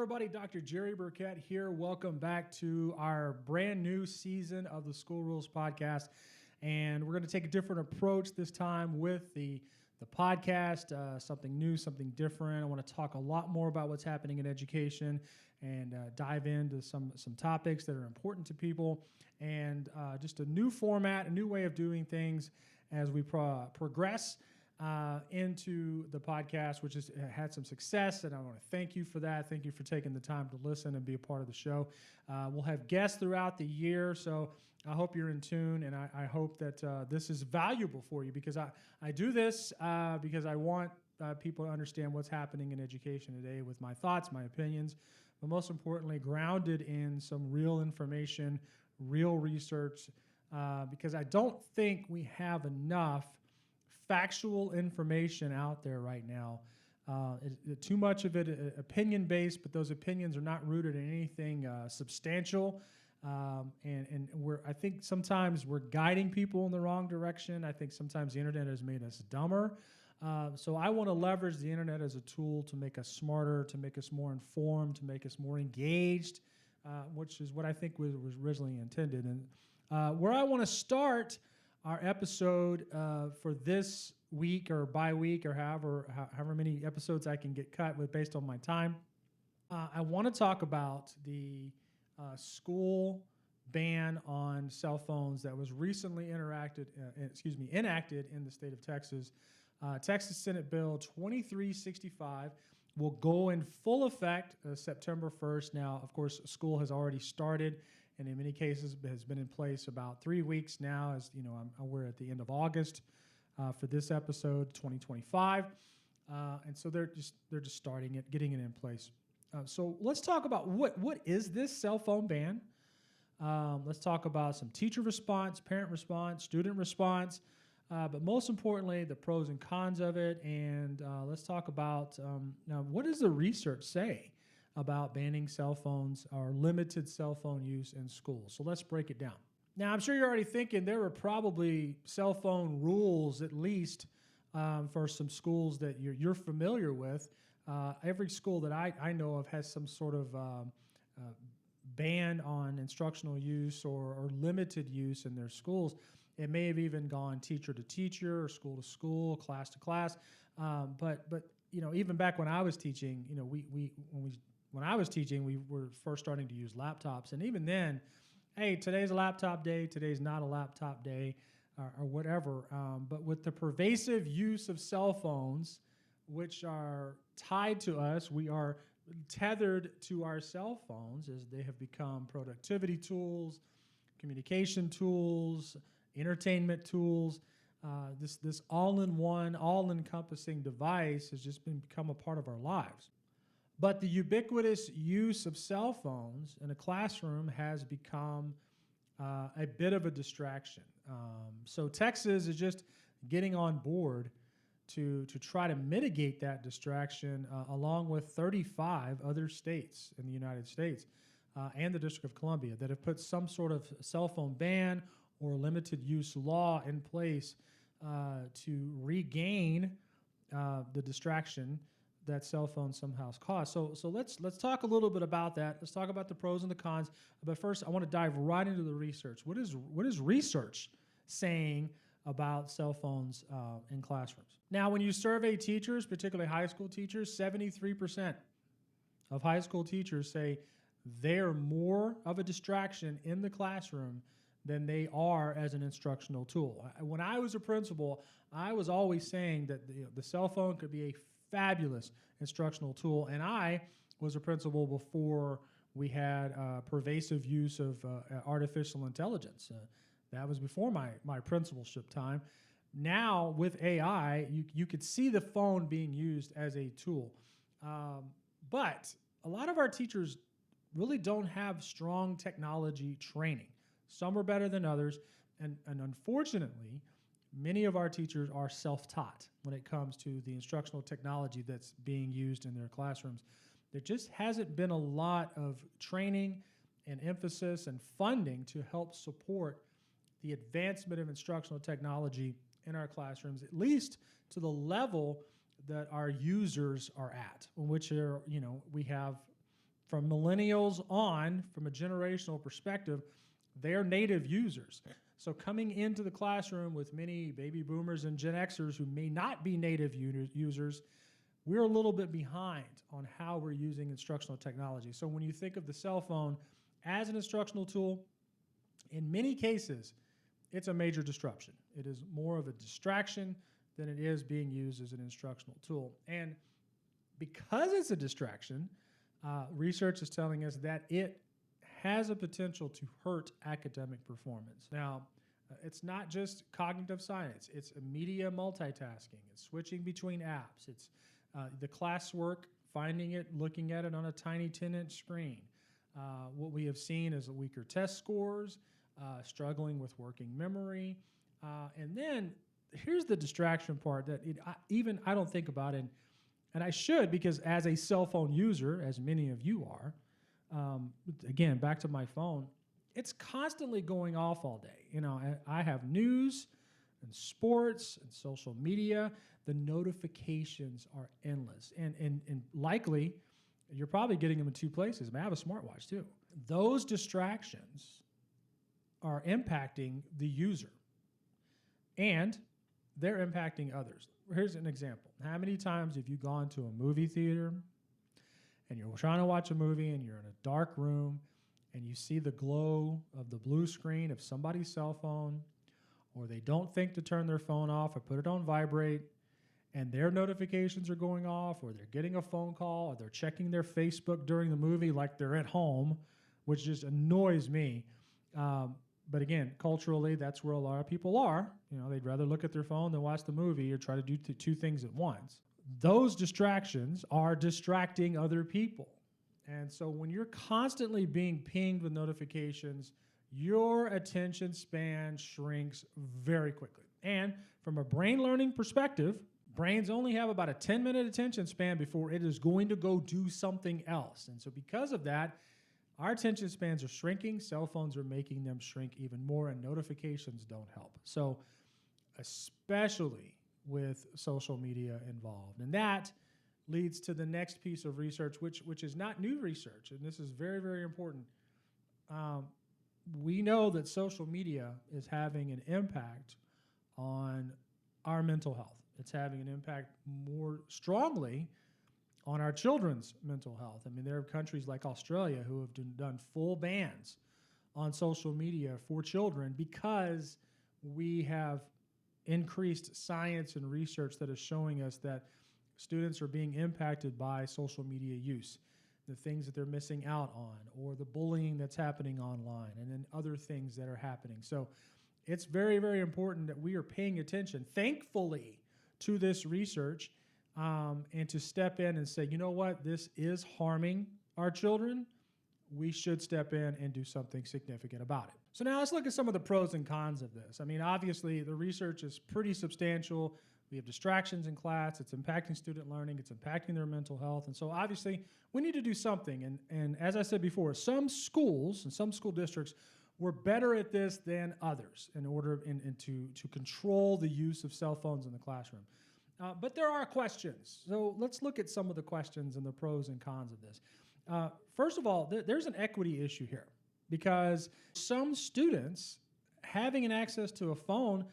everybody. Dr. Jerry Burkett here. Welcome back to our brand new season of the School Rules Podcast. And we're going to take a different approach this time with the podcast, something new, something different. I want to talk a lot more about what's happening in education and dive into some topics that are important to people, and just a new format, a new way of doing things as we progress into the podcast, which has had some success, and I want to thank you for that. Thank you for taking the time to listen and be a part of the show. We'll have guests throughout the year, so I hope you're in tune, and I hope that this is valuable for you, because I do this because I want people to understand what's happening in education today with my thoughts, my opinions, but most importantly, grounded in some real information, real research, because I don't think we have enough factual information out there right now. Too much of it opinion-based, but those opinions are not rooted in anything substantial. And I think sometimes we're guiding people in the wrong direction. I think sometimes the internet has made us dumber. So I want to leverage the internet as a tool to make us smarter, to make us more informed, to make us more engaged, which is what I think was originally intended. And where I want to start our episode for this week or bi-week or however many episodes I can get cut with based on my time, I want to talk about the school ban on cell phones that was recently enacted in the state of Texas. Texas Senate Bill 2365 will go in full effect September 1st. Now, of course, school has already started, and in many cases has been in place about 3 weeks now. As you know, we're at the end of August for this episode, 2025, and so they're just starting it, getting it in place. So let's talk about what is this cell phone ban. Let's talk about some teacher response, parent response, student response, but most importantly, the pros and cons of it. And let's talk about now, what does the research say about banning cell phones or limited cell phone use in schools? So let's break it down. Now, I'm sure you're already thinking there are probably cell phone rules, at least for some schools that you're familiar with. Every school that I know of has some sort of ban on instructional use or limited use in their schools. It may have even gone teacher to teacher or school to school, class to class. But you know, even back when I was teaching, you know, when I was teaching, we were first starting to use laptops, and even then, hey, today's a laptop day, today's not a laptop day, or whatever. But with the pervasive use of cell phones, which are tied to us, we are tethered to our cell phones as they have become productivity tools, communication tools, entertainment tools. This all-in-one, all-encompassing device has just become a part of our lives. But the ubiquitous use of cell phones in a classroom has become a bit of a distraction. So Texas is just getting on board to try to mitigate that distraction, along with 35 other states in the United States and the District of Columbia that have put some sort of cell phone ban or limited use law in place to regain the distraction that cell phones somehow cause. So let's talk a little bit about that. Let's talk about the pros and the cons. But first, I want to dive right into the research. What is research saying about cell phones in classrooms? Now, when you survey teachers, particularly high school teachers, 73% of high school teachers say they're more of a distraction in the classroom than they are as an instructional tool. When I was a principal, I was always saying that the cell phone could be a fabulous instructional tool, and I was a principal before we had pervasive use of artificial intelligence. That was before my principalship time. Now with AI, you could see the phone being used as a tool, but a lot of our teachers really don't have strong technology training. Some are better than others, and unfortunately, many of our teachers are self-taught when it comes to the instructional technology that's being used in their classrooms. There just hasn't been a lot of training and emphasis and funding to help support the advancement of instructional technology in our classrooms, at least to the level that our users are at, which are, we have from millennials on, from a generational perspective, they're native users. So coming into the classroom with many baby boomers and Gen Xers who may not be native users, we're a little bit behind on how we're using instructional technology. So when you think of the cell phone as an instructional tool, in many cases, it's a major disruption. It is more of a distraction than it is being used as an instructional tool. And because it's a distraction, research is telling us that it has a potential to hurt academic performance. Now, it's not just cognitive science. It's media multitasking. It's switching between apps. It's the classwork, finding it, looking at it on a tiny 10-inch screen. What we have seen is weaker test scores, struggling with working memory. And then here's the distraction part that I don't think about it, and I should, because as a cell phone user, as many of you are, again, back to my phone, it's constantly going off all day. You know, I have news and sports and social media. The notifications are endless. And likely, you're probably getting them in two places. I have a smartwatch too. Those distractions are impacting the user, and they're impacting others. Here's an example. How many times have you gone to a movie theater and you're trying to watch a movie and you're in a dark room and you see the glow of the blue screen of somebody's cell phone, or they don't think to turn their phone off or put it on vibrate, and their notifications are going off, or they're getting a phone call, or they're checking their Facebook during the movie like they're at home, which just annoys me. But again, culturally, that's where a lot of people are. You know, they'd rather look at their phone than watch the movie or try to do two things at once. Those distractions are distracting other people. And so when you're constantly being pinged with notifications, your attention span shrinks very quickly. And from a brain learning perspective, brains only have about a 10-minute attention span before it is going to go do something else. And so because of that, our attention spans are shrinking. Cell phones are making them shrink even more, and notifications don't help. So especially with social media involved. And that leads to the next piece of research, which is not new research, and this is very, very important. We know that social media is having an impact on our mental health. It's having an impact more strongly on our children's mental health. I mean, there are countries like Australia who have done full bans on social media for children because we have increased science and research that is showing us that students are being impacted by social media use, the things that they're missing out on, or the bullying that's happening online, and then other things that are happening. So it's very, very important that we are paying attention, thankfully, to this research, and to step in and say, you know what, this is harming our children. We should step in and do something significant about it. So now let's look at some of the pros and cons of this. I mean, obviously, the research is pretty substantial. We have distractions in class. It's impacting student learning. It's impacting their mental health. And so obviously, we need to do something. And as I said before, some schools and some school districts were better at this than others in order to control the use of cell phones in the classroom. But there are questions. So let's look at some of the questions and the pros and cons of this. First of all, there's an equity issue here, because some students having an access to a phone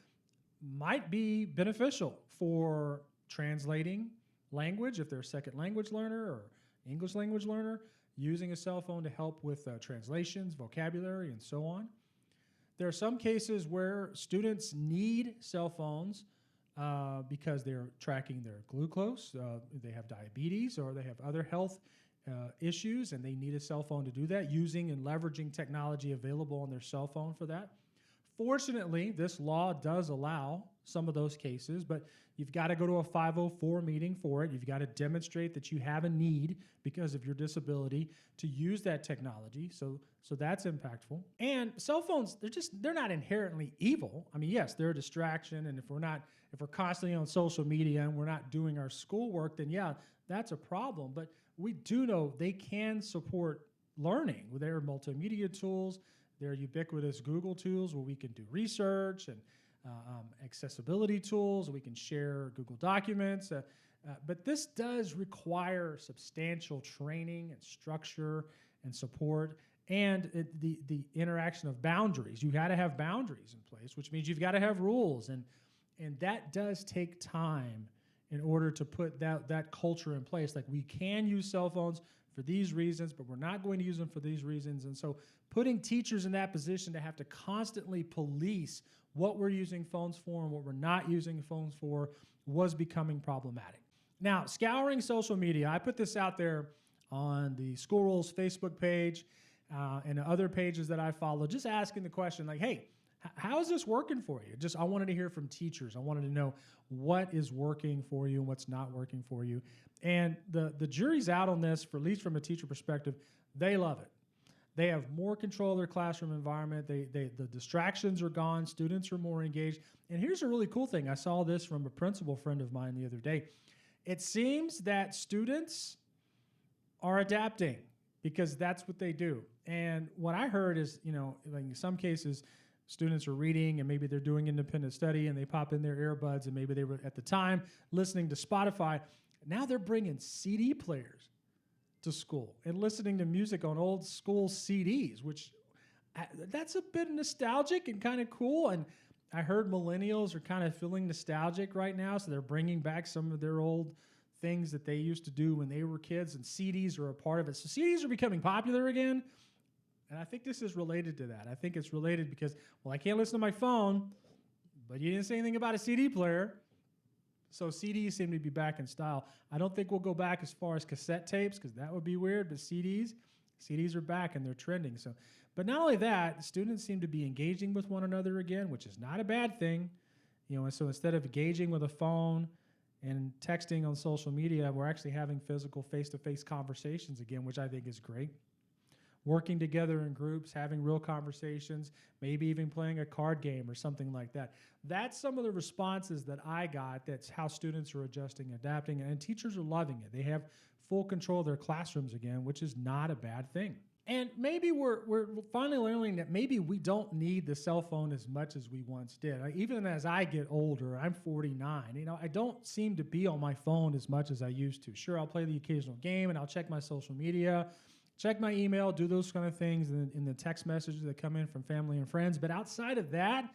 might be beneficial for translating language if they're a second language learner or English language learner, using a cell phone to help with translations, vocabulary, and so on. There are some cases where students need cell phones because they're tracking their glucose, they have diabetes, or they have other health issues, and they need a cell phone to do that, using and leveraging technology available on their cell phone for that. Fortunately, this law does allow some of those cases, but you've got to go to a 504 meeting for it. You've got to demonstrate that you have a need because of your disability to use that technology. So that's impactful. And cell phones, they're not inherently evil. I mean, yes, they're a distraction, and if we're constantly on social media and we're not doing our schoolwork, then yeah, that's a problem. But we do know they can support learning. They're multimedia tools. They're ubiquitous Google tools where we can do research, and accessibility tools. We can share Google Documents. But this does require substantial training and structure and support and the interaction of boundaries. You got to have boundaries in place, which means you've got to have rules. And that does take time in order to put that culture in place. Like, we can use cell phones for these reasons, but we're not going to use them for these reasons. And so putting teachers in that position to have to constantly police what we're using phones for and what we're not using phones for was becoming problematic. Now, scouring social media, I put this out there on the School Rules Facebook page and other pages that I follow, just asking the question like, hey, how is this working for you? I wanted to hear from teachers. I wanted to know what is working for you and what's not working for you. And the jury's out on this, for at least from a teacher perspective. They love it. They have more control of their classroom environment. The distractions are gone. Students are more engaged. And here's a really cool thing. I saw this from a principal friend of mine the other day. It seems that students are adapting because that's what they do. And what I heard is, like in some cases, students are reading and maybe they're doing independent study and they pop in their earbuds and maybe they were at the time listening to Spotify. Now they're bringing CD players to school and listening to music on old school CDs, which that's a bit nostalgic and kind of cool. And I heard millennials are kind of feeling nostalgic right now, so they're bringing back some of their old things that they used to do when they were kids, and CDs are a part of it. So CDs are becoming popular again, and I think this is related to that. I think it's related because, well, I can't listen to my phone, but you didn't say anything about a CD player. So CDs seem to be back in style. I don't think we'll go back as far as cassette tapes because that would be weird, but CDs are back and they're trending. So, but not only that, students seem to be engaging with one another again, which is not a bad thing. And so instead of engaging with a phone and texting on social media, we're actually having physical face-to-face conversations again, which I think is great. Working together in groups, having real conversations, maybe even playing a card game or something like that. That's some of the responses that I got. That's how students are adjusting, adapting, and teachers are loving it. They have full control of their classrooms again, which is not a bad thing. And maybe we're finally learning that maybe we don't need the cell phone as much as we once did. Even as I get older, I'm 49, I don't seem to be on my phone as much as I used to. Sure, I'll play the occasional game and I'll check my social media, check my email, do those kind of things in the text messages that come in from family and friends. But outside of that,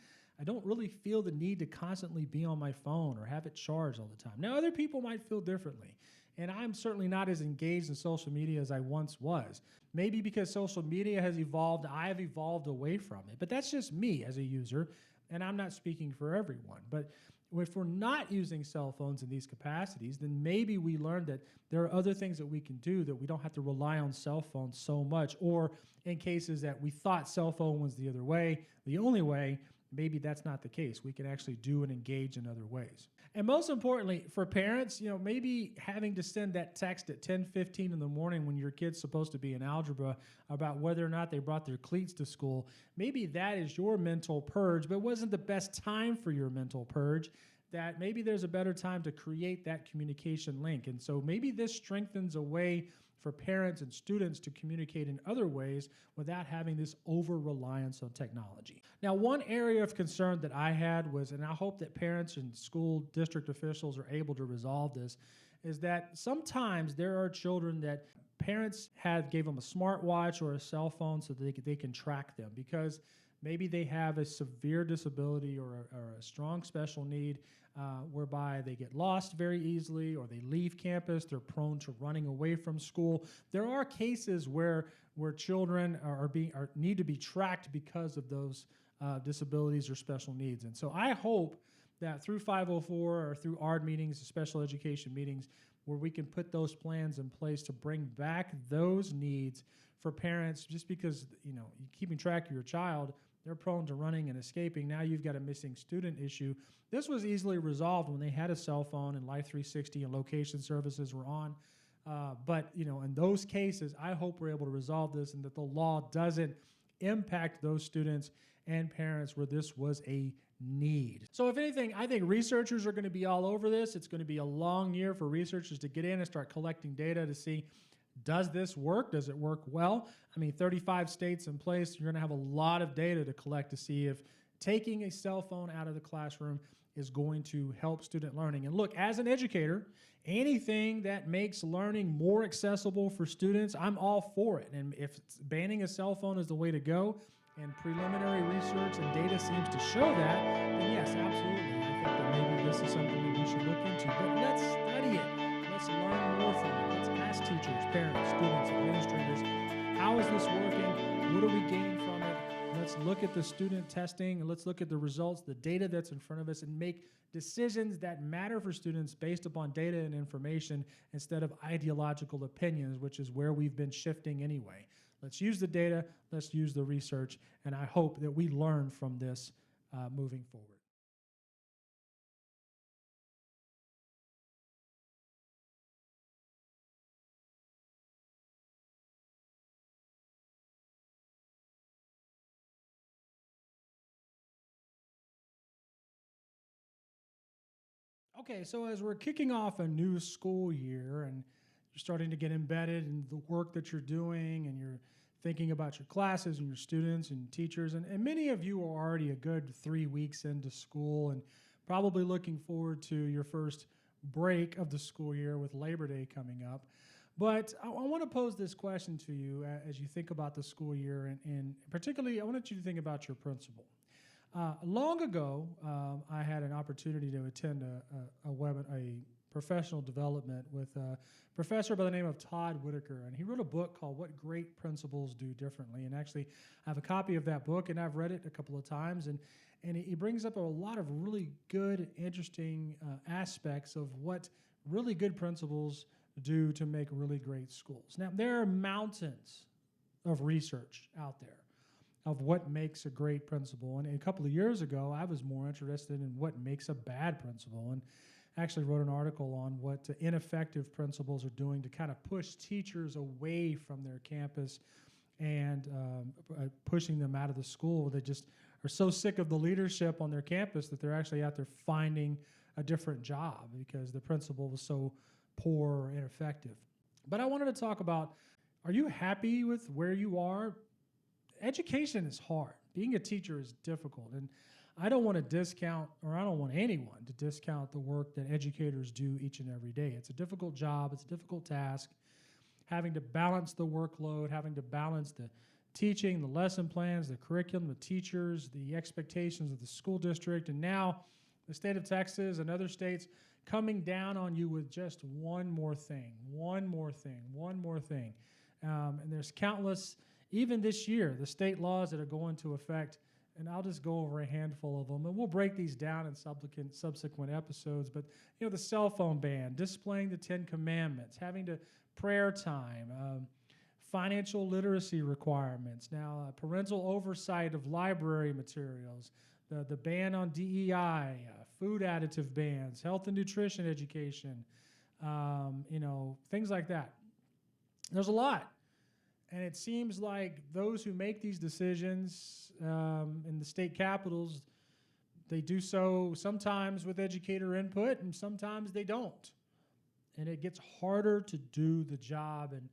I don't really feel the need to constantly be on my phone or have it charged all the time. Now, other people might feel differently. And I'm certainly not as engaged in social media as I once was. Maybe because social media has evolved, I have evolved away from it. But that's just me as a user, and I'm not speaking for everyone. But if we're not using cell phones in these capacities, then maybe we learned that there are other things that we can do that we don't have to rely on cell phones so much. Or in cases that we thought cell phone was the only way, maybe that's not the case. We can actually do and engage in other ways. And most importantly, for parents, maybe having to send that text at 10:15 in the morning when your kid's supposed to be in algebra about whether or not they brought their cleats to school, maybe that is your mental purge, but wasn't the best time for your mental purge, that maybe there's a better time to create that communication link. And so maybe this strengthens a way for parents and students to communicate in other ways without having this over-reliance on technology. Now, one area of concern that I had was, and I hope that parents and school district officials are able to resolve this, is that sometimes there are children that parents gave them a smartwatch or a cell phone so that they can track them because maybe they have a severe disability or a strong special need whereby they get lost very easily or they leave campus, they're prone to running away from school. There are cases where children need to be tracked because of those disabilities or special needs. And so I hope that through 504 or through ARD meetings, special education meetings, where we can put those plans in place to bring back those needs for parents, just because keeping track of your child, they're prone to running and escaping. Now you've got a missing student issue. This was easily resolved when they had a cell phone and Life 360 and location services were on. But in those cases, I hope we're able to resolve this and that the law doesn't impact those students and parents where this was a need. So if anything, I think researchers are going to be all over this. It's going to be a long year for researchers to get in and start collecting data to see, does this work? Does it work well? 35 states in place, you're going to have a lot of data to collect to see if taking a cell phone out of the classroom is going to help student learning. And look, as an educator, anything that makes learning more accessible for students, I'm all for it. And if banning a cell phone is the way to go, and preliminary research and data seems to show that, then yes, absolutely. I think that maybe this is something that we should look into. But let's study it. Let's learn more from it. Let's ask teachers, parents, students, administrators, how is this working? What are we gaining from it? Let's look at the student testing and let's look at the results, the data that's in front of us, and make decisions that matter for students based upon data and information instead of ideological opinions, which is where we've been shifting anyway. Let's use the data, let's use the research, and I hope that we learn from this moving forward. Okay, so as we're kicking off a new school year and you're starting to get embedded in the work that you're doing and you're thinking about your classes and your students and teachers, and many of you are already a good 3 weeks into school and probably looking forward to your first break of the school year with Labor Day coming up. But I want to pose this question to you as you think about the school year, and particularly I want you to think about your principal. Long ago, I had an opportunity to attend a professional development with a professor by the name of Todd Whitaker, and he wrote a book called What Great Principals Do Differently. And actually, I have a copy of that book, and I've read it a couple of times, and he brings up a lot of really good, interesting aspects of what really good principals do to make really great schools. Now, there are mountains of research out there of what makes a great principal. And a couple of years ago, I was more interested in what makes a bad principal, and actually wrote an article on what ineffective principals are doing to kind of push teachers away from their campus and pushing them out of the school. They just are so sick of the leadership on their campus that they're actually out there finding a different job because the principal was so poor or ineffective. But I wanted to talk about, are you happy with where you are? Education is hard. Being a teacher is difficult. And I don't want to discount, or I don't want anyone to discount the work that educators do each and every day. It's a difficult job. It's a difficult task. Having to balance the workload, having to balance the teaching, the lesson plans, the curriculum, the teachers, the expectations of the school district, and now the state of Texas and other states coming down on you with just one more thing. And there's countless, even this year, the state laws that are going into effect, and I'll just go over a handful of them, and we'll break these down in subsequent episodes. But the cell phone ban, displaying the 10 Commandments, having to prayer time, financial literacy requirements, now parental oversight of library materials, the ban on DEI, food additive bans, health and nutrition education, things like that. There's a lot. And it seems like those who make these decisions in the state capitals, they do so sometimes with educator input and sometimes they don't. And it gets harder to do the job, and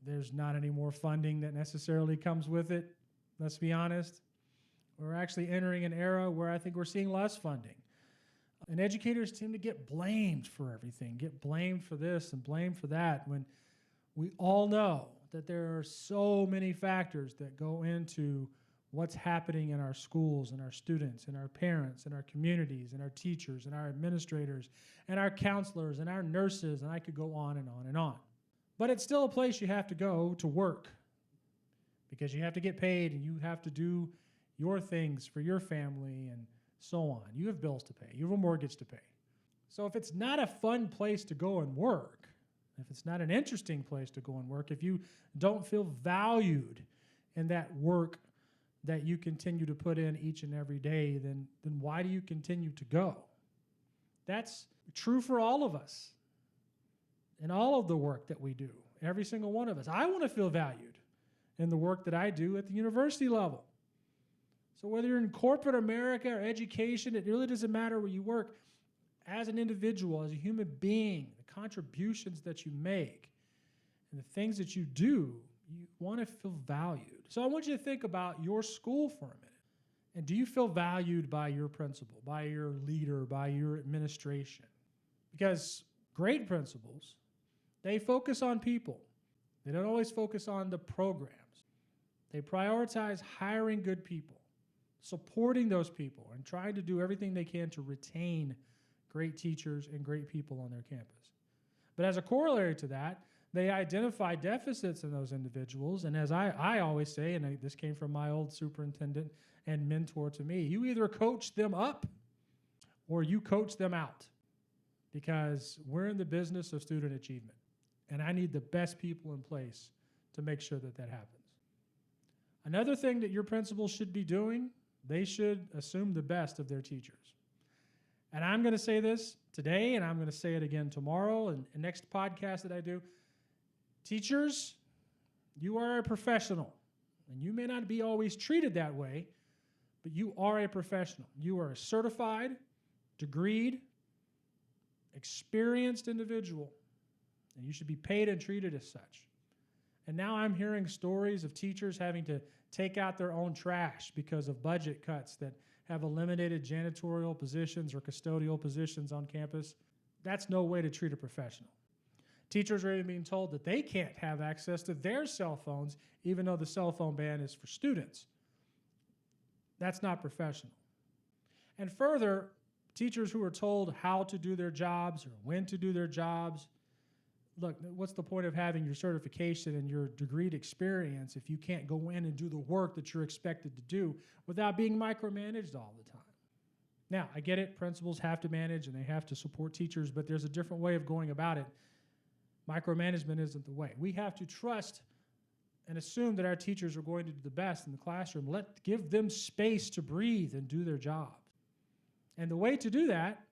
there's not any more funding that necessarily comes with it. Let's be honest. We're actually entering an era where I think we're seeing less funding. And educators seem to get blamed for everything, get blamed for this and blamed for that, when we all know that there are so many factors that go into what's happening in our schools and our students and our parents and our communities and our teachers and our administrators and our counselors and our nurses, and I could go on and on and on. But it's still a place you have to go to work because you have to get paid and you have to do your things for your family and so on. You have bills to pay. You have a mortgage to pay. So if it's not a fun place to go and work, if it's not an interesting place to go and work, if you don't feel valued in that work that you continue to put in each and every day, then why do you continue to go? That's true for all of us in all of the work that we do, every single one of us. I want to feel valued in the work that I do at the university level. So whether you're in corporate America or education, it really doesn't matter where you work. As an individual, as a human being, the contributions that you make and the things that you do, you want to feel valued. So I want you to think about your school for a minute And do you feel valued by your principal, by your leader, by your administration? Because great principals, they focus on people. They don't always focus on the programs. They prioritize hiring good people, supporting those people, and trying to do everything they can to retain great teachers and great people on their campus. But as a corollary to that, they identify deficits in those individuals. And as I always say, and this came from my old superintendent and mentor to me, you either coach them up or you coach them out, because we're in the business of student achievement. And I need the best people in place to make sure that that happens. Another thing that your principals should be doing, they should assume the best of their teachers. And I'm going to say this today, and I'm going to say it again tomorrow and next podcast that I do. Teachers, you are a professional, and you may not be always treated that way, but you are a professional. You are a certified, degreed, experienced individual, and you should be paid and treated as such. And now I'm hearing stories of teachers having to take out their own trash because of budget cuts that have eliminated janitorial positions or custodial positions on campus. That's no way to treat a professional. Teachers are even being told that they can't have access to their cell phones, even though the cell phone ban is for students. That's not professional. And further, teachers who are told how to do their jobs or when to do their jobs, look, what's the point of having your certification and your degreed experience if you can't go in and do the work that you're expected to do without being micromanaged all the time? Now, I get it, principals have to manage and they have to support teachers, but there's a different way of going about it. Micromanagement isn't the way. We have to trust and assume that our teachers are going to do the best in the classroom. Give them space to breathe and do their job. And the way to do that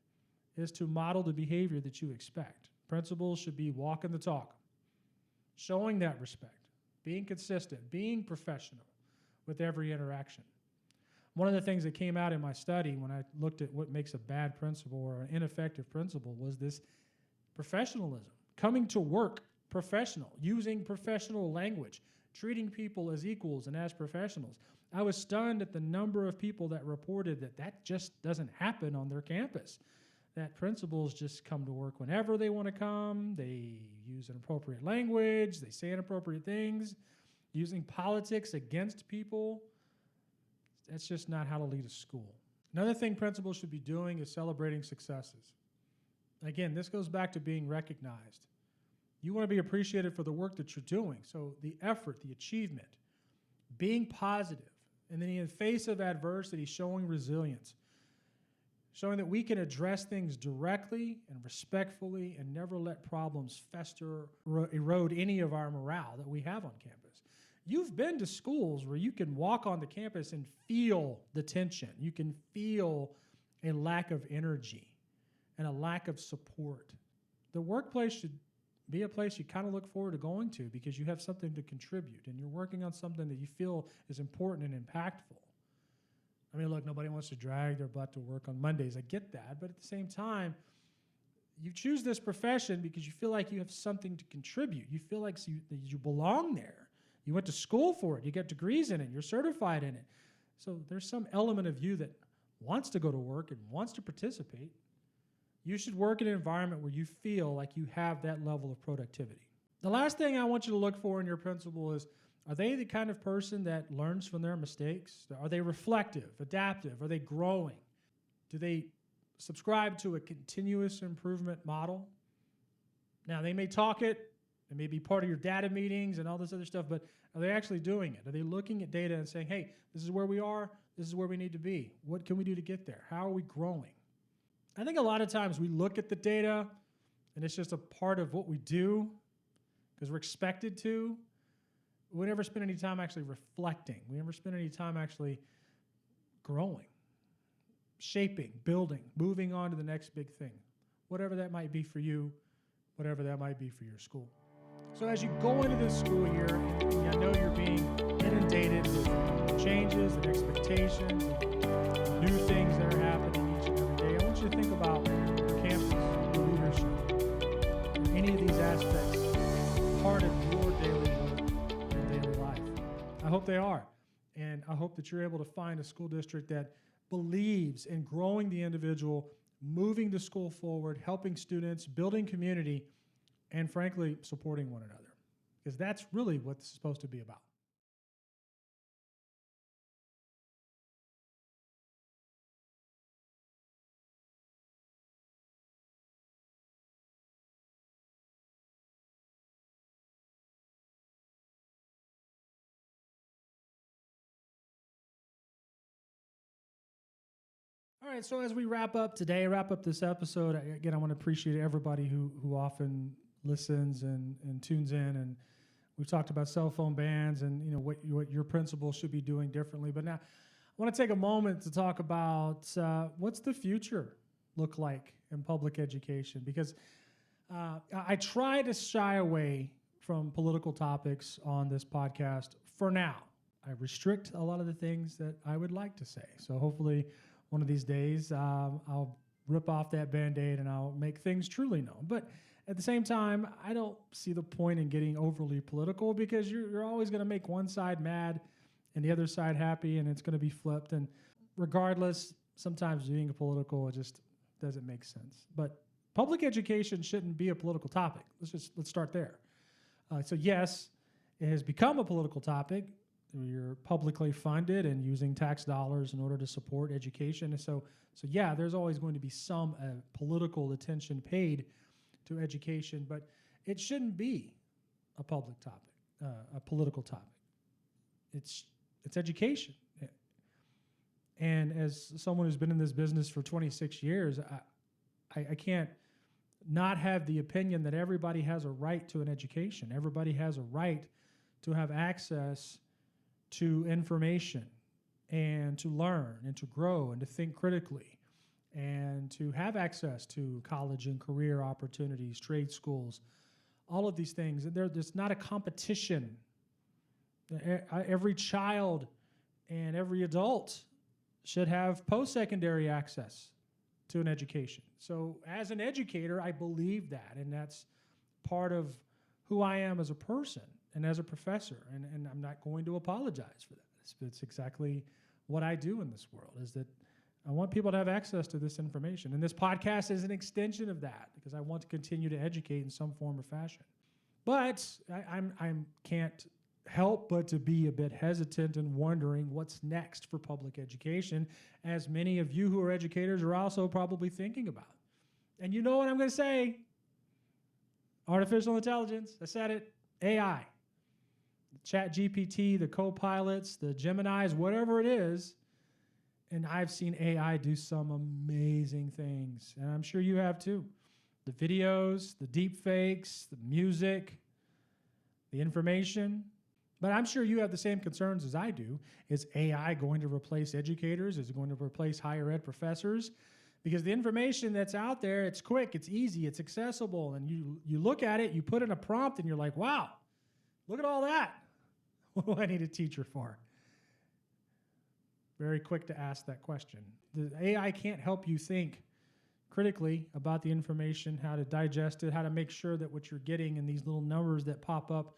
is to model the behavior that you expect. Principals should be walking the talk, showing that respect, being consistent, being professional with every interaction. One of the things that came out in my study when I looked at what makes a bad principal or an ineffective principal was this professionalism, coming to work professional, using professional language, treating people as equals and as professionals. I was stunned at the number of people that reported that that just doesn't happen on their campus, that principals just come to work whenever they want to come, they use inappropriate language, they say inappropriate things, using politics against people. That's just not how to lead a school. Another thing principals should be doing is celebrating successes. Again, this goes back to being recognized. You want to be appreciated for the work that you're doing. So the effort, the achievement, being positive, and then in the face of adversity, showing resilience, showing that we can address things directly and respectfully and never let problems fester or erode any of our morale that we have on campus. You've been to schools where you can walk on the campus and feel the tension. You can feel a lack of energy and a lack of support. The workplace should be a place you kind of look forward to going to because you have something to contribute and you're working on something that you feel is important and impactful. I mean, look, nobody wants to drag their butt to work on Mondays. I get that. But at the same time, you choose this profession because you feel like you have something to contribute. You feel like you belong there. You went to school for it. You got degrees in it. You're certified in it. So there's some element of you that wants to go to work and wants to participate. You should work in an environment where you feel like you have that level of productivity. The last thing I want you to look for in your principal is, are they the kind of person that learns from their mistakes? Are they reflective, adaptive? Are they growing? Do they subscribe to a continuous improvement model? Now, they may talk it, it may be part of your data meetings and all this other stuff, but are they actually doing it? Are they looking at data and saying, hey, this is where we are, this is where we need to be. What can we do to get there? How are we growing? I think a lot of times we look at the data and it's just a part of what we do because we're expected to. We never spend any time actually reflecting. We never spend any time actually growing, shaping, building, moving on to the next big thing, whatever that might be for you, whatever that might be for your school. So as you go into this school year, I know you're being inundated with changes and expectations and new things that are happening each and every day. I want you to think about your campus, your leadership, and any of these aspects part of your daily work and daily life. I hope they are. And I hope that you're able to find a school district that believes in growing the individual, moving the school forward, helping students, building community, and frankly, supporting one another. Because that's really what this is supposed to be about. All right, so as we wrap up this episode, again, I want to appreciate everybody who often listens and tunes in. And we've talked about cell phone bans and what your principal should be doing differently. But now I want to take a moment to talk about what's the future look like in public education, because I try to shy away from political topics on this podcast for now. I restrict a lot of the things that I would like to say. So hopefully one of these days I'll rip off that Band-Aid and I'll make things truly known. But at the same time, I don't see the point in getting overly political, because you're always going to make one side mad and the other side happy, and it's going to be flipped. And regardless, sometimes being political, it just doesn't make sense. But public education shouldn't be a political topic. Let's start there. So yes, it has become a political topic. You're publicly funded and using tax dollars in order to support education. And so yeah, there's always going to be some political attention paid to education, but it shouldn't be a public topic, a political topic. It's education. And as someone who's been in this business for 26 years, I can't not have the opinion that everybody has a right to an education. Everybody has a right to have access to information and to learn and to grow and to think critically and to have access to college and career opportunities, trade schools, all of these things. There's not a competition. Every child and every adult should have post-secondary access to an education. So as an educator, I believe that, and that's part of who I am as a person and as a professor, and I'm not going to apologize for that. It's exactly what I do in this world, is that I want people to have access to this information. And this podcast is an extension of that, because I want to continue to educate in some form or fashion. But I can't help but to be a bit hesitant and wondering what's next for public education, as many of you who are educators are also probably thinking about. And you know what I'm going to say? Artificial intelligence. I said it. AI. ChatGPT, the co-pilots, the Geminis, whatever it is. And I've seen AI do some amazing things. And I'm sure you have too. The videos, the deep fakes, the music, the information. But I'm sure you have the same concerns as I do. Is AI going to replace educators? Is it going to replace higher ed professors? Because the information that's out there, it's quick, it's easy, it's accessible. And you look at it, you put in a prompt, and you're like, wow, look at all that. What do I need a teacher for? Very quick to ask that question. The AI can't help you think critically about the information, how to digest it, how to make sure that what you're getting in these little numbers that pop up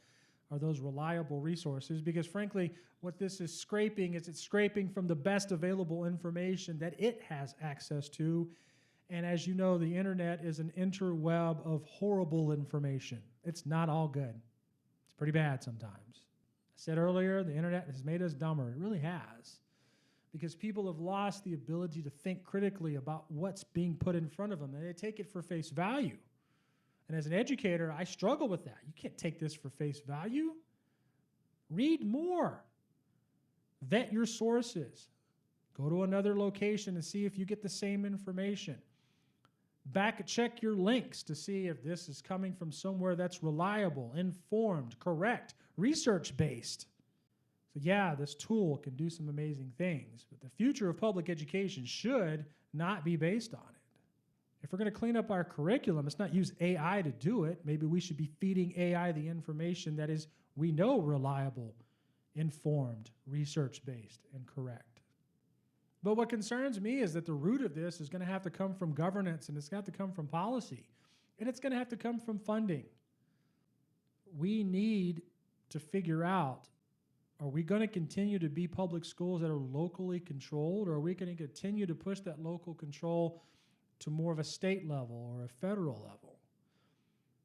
are those reliable resources. Because frankly, what this is scraping is it's scraping from the best available information that it has access to. And as you know, the internet is an interweb of horrible information. It's not all good. It's pretty bad sometimes. I said earlier, the internet has made us dumber. It really has. Because people have lost the ability to think critically about what's being put in front of them, and they take it for face value. And as an educator, I struggle with that. You can't take this for face value. Read more. Vet your sources. Go to another location and see if you get the same information. Check your links to see if this is coming from somewhere that's reliable, informed, correct, research-based. So yeah, this tool can do some amazing things, but the future of public education should not be based on it. If we're going to clean up our curriculum, let's not use AI to do it. Maybe we should be feeding AI the information that is, we know, reliable, informed, research-based, and correct. But what concerns me is that the root of this is going to have to come from governance, and it's got to come from policy, and it's going to have to come from funding. We need to figure out Are we going to continue to be public schools that are locally controlled, or are we going to continue to push that local control to more of a state level or a federal level?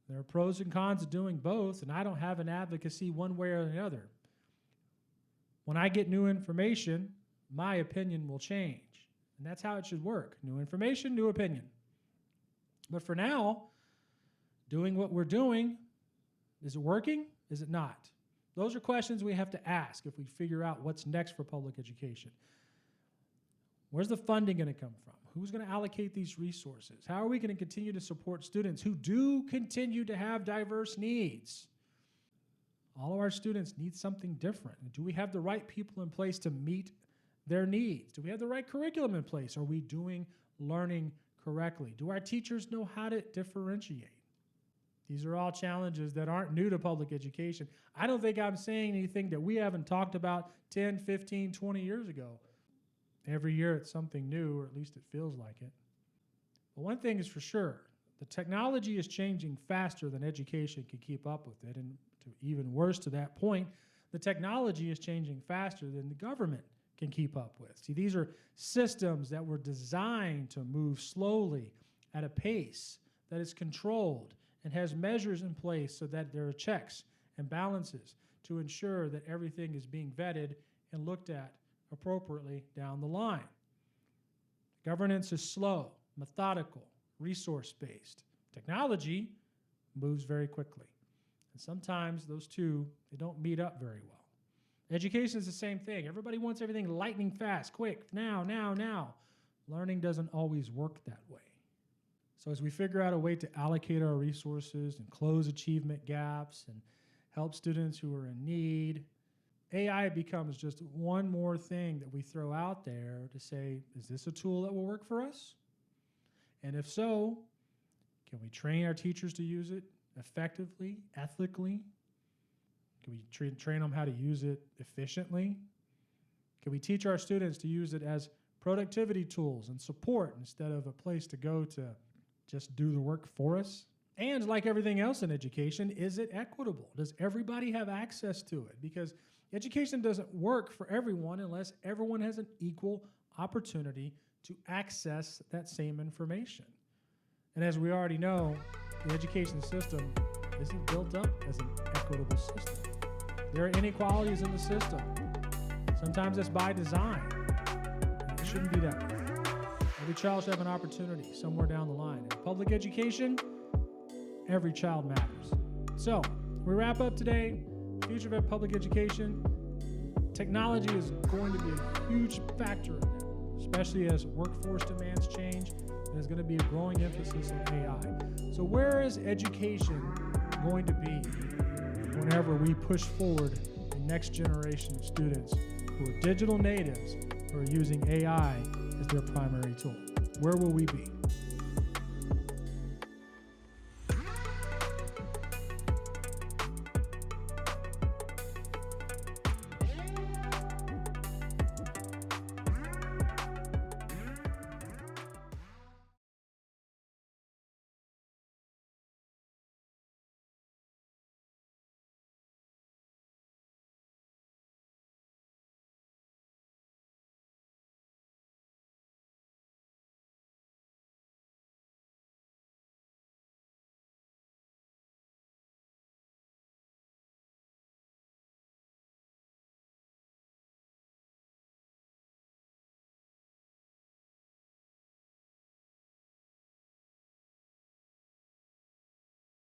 There are pros and cons of doing both, and I don't have an advocacy one way or the other. When I get new information, my opinion will change, and that's how it should work. New information, new opinion. But for now, doing what we're doing, is it working? Is it not? Those are questions we have to ask if we figure out what's next for public education. Where's the funding going to come from? Who's going to allocate these resources? How are we going to continue to support students who do continue to have diverse needs? All of our students need something different. Do we have the right people in place to meet their needs? Do we have the right curriculum in place? Are we doing learning correctly? Do our teachers know how to differentiate? These are all challenges that aren't new to public education. I don't think I'm saying anything that we haven't talked about 10, 15, 20 years ago. Every year it's something new, or at least it feels like it. But one thing is for sure, the technology is changing faster than education can keep up with it. And to even worse to that point, the technology is changing faster than the government can keep up with. See, these are systems that were designed to move slowly at a pace that is controlled and has measures in place so that there are checks and balances to ensure that everything is being vetted and looked at appropriately down the line. Governance is slow, methodical, resource-based. Technology moves very quickly. And sometimes those two, they don't meet up very well. Education is the same thing. Everybody wants everything lightning fast, quick, now, now, now. Learning doesn't always work that way. So as we figure out a way to allocate our resources and close achievement gaps and help students who are in need, AI becomes just one more thing that we throw out there to say, is this a tool that will work for us? And if so, can we train our teachers to use it effectively, ethically? Can we train them how to use it efficiently? Can we teach our students to use it as productivity tools and support instead of a place to go to just do the work for us? And like everything else in education, is it equitable? Does everybody have access to it? Because education doesn't work for everyone unless everyone has an equal opportunity to access that same information. And as we already know, the education system isn't built up as an equitable system. There are inequalities in the system. Sometimes that's by design. It shouldn't be that way. Every child should have an opportunity somewhere down the line. In public education, every child matters. So, we wrap up today. Future of public education. Technology is going to be a huge factor in that, especially as workforce demands change, and there's going to be a growing emphasis on AI. So where is education going to be whenever we push forward the next generation of students who are digital natives who are using AI as their primary tool? Where will we be?